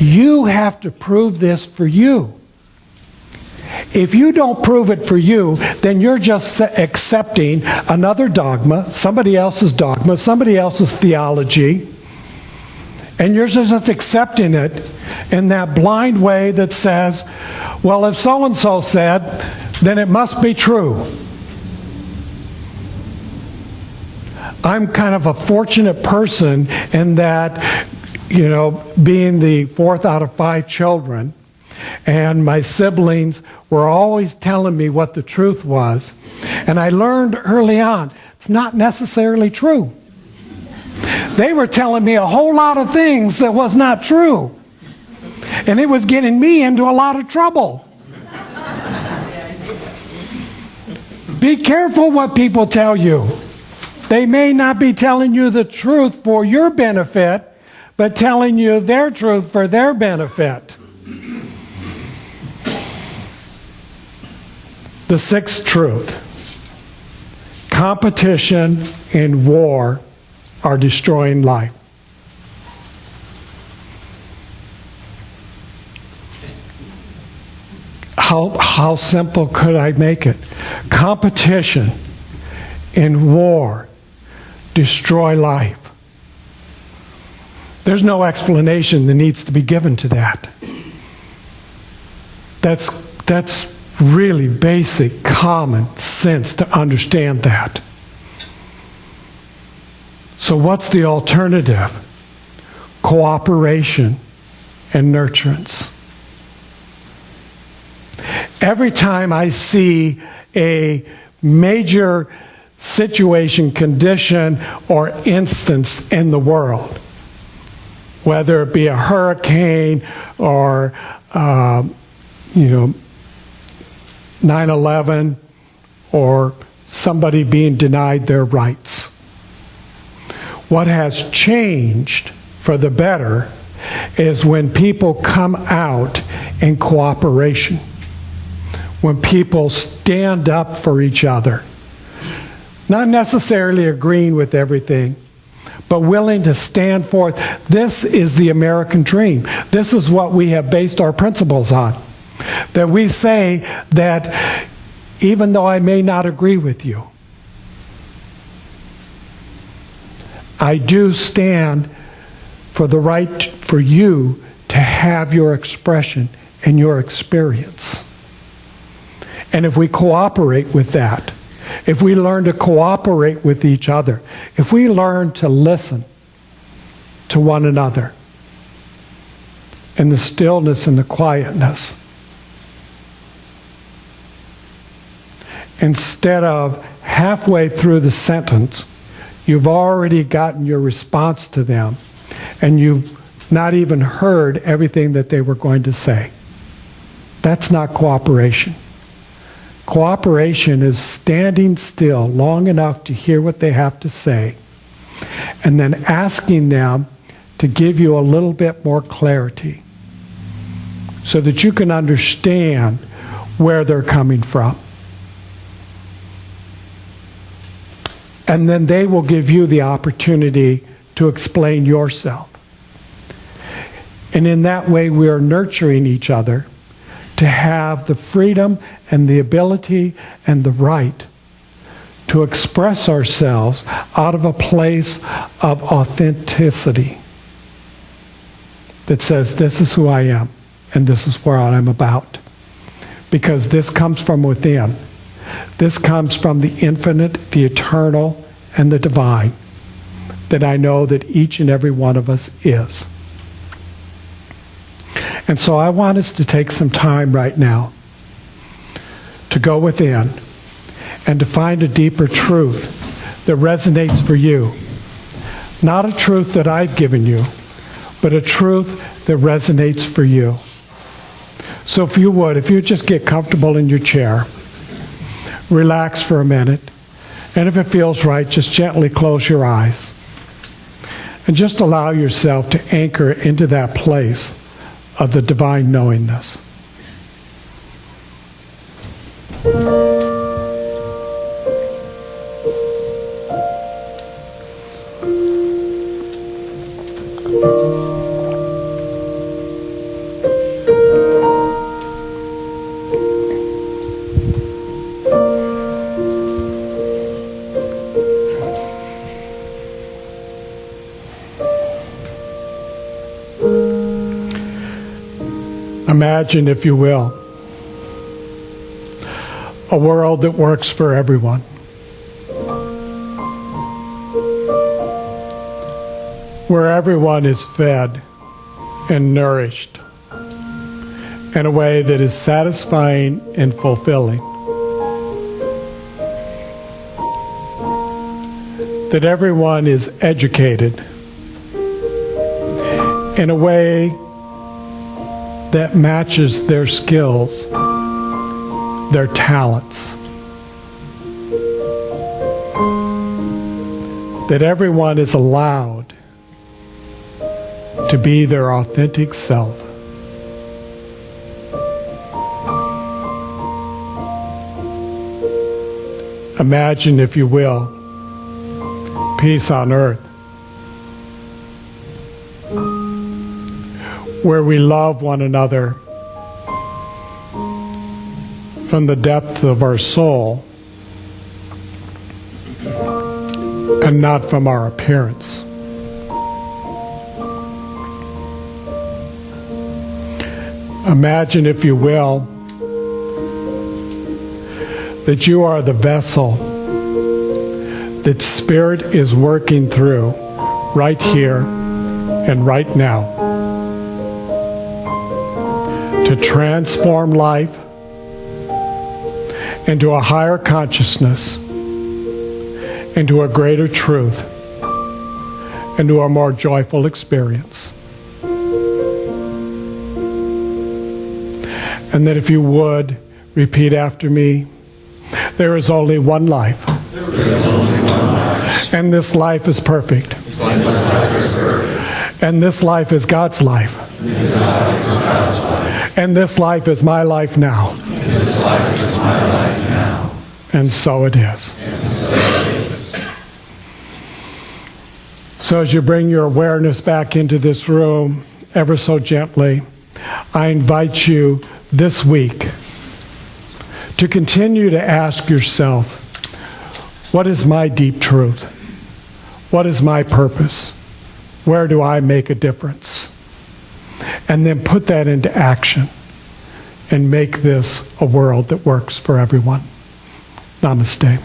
You have to prove this for you. If you don't prove it for you, then you're just accepting another dogma, somebody else's theology, and you're just accepting it in that blind way that says, well, if so-and-so said, then it must be true. I'm kind of a fortunate person in that, being the fourth out of 5 children, and my siblings were always telling me what the truth was. And I learned early on, it's not necessarily true. They were telling me a whole lot of things that was not true. And it was getting me into a lot of trouble. Be careful what people tell you. They may not be telling you the truth for your benefit, but telling you their truth for their benefit. The sixth truth: competition and war are destroying life. How simple could I make it? Competition and war destroy life. There's no explanation that needs to be given to that. That's really basic, common sense to understand that. So what's the alternative? Cooperation and nurturance. Every time I see a major situation, condition, or instance in the world, whether it be a hurricane or 9/11 or somebody being denied their rights, what has changed for the better is when people come out in cooperation, when people stand up for each other, not necessarily agreeing with everything, but willing to stand forth. This is the American dream. This is what we have based our principles on. That we say that even though I may not agree with you, I do stand for the right for you to have your expression and your experience. And if we cooperate with that, if we learn to cooperate with each other, if we learn to listen to one another in the stillness and the quietness, instead of halfway through the sentence, you've already gotten your response to them, and you've not even heard everything that they were going to say. That's not cooperation. Cooperation is standing still long enough to hear what they have to say, and then asking them to give you a little bit more clarity so that you can understand where they're coming from. And then they will give you the opportunity to explain yourself. And in that way, we are nurturing each other to have the freedom and the ability and the right to express ourselves out of a place of authenticity that says, this is who I am and this is where I'm about. Because this comes from within. This comes from the infinite, the eternal, and the divine that I know that each and every one of us is. And so I want us to take some time right now to go within and to find a deeper truth that resonates for you. Not a truth that I've given you, but a truth that resonates for you. So if you just get comfortable in your chair, relax for a minute, and if it feels right, just gently close your eyes. And just allow yourself to anchor into that place of the divine knowingness. Imagine, if you will, a world that works for everyone. Where everyone is fed and nourished in a way that is satisfying and fulfilling. That everyone is educated in a way that matches their skills, their talents. That everyone is allowed to be their authentic self. Imagine, if you will, peace on earth, where we love one another from the depth of our soul and not from our appearance. Imagine, if you will, that you are the vessel that Spirit is working through right here and right now to transform life into a higher consciousness, into a greater truth, into a more joyful experience. And that, if you would, repeat after me, there is only one life. And this life is perfect. And this life is God's life. And this life is my life now. And so it is. So as you bring your awareness back into this room, ever so gently, I invite you this week to continue to ask yourself, what is my deep truth? What is my purpose? Where do I make a difference? And then put that into action and make this a world that works for everyone. Namaste.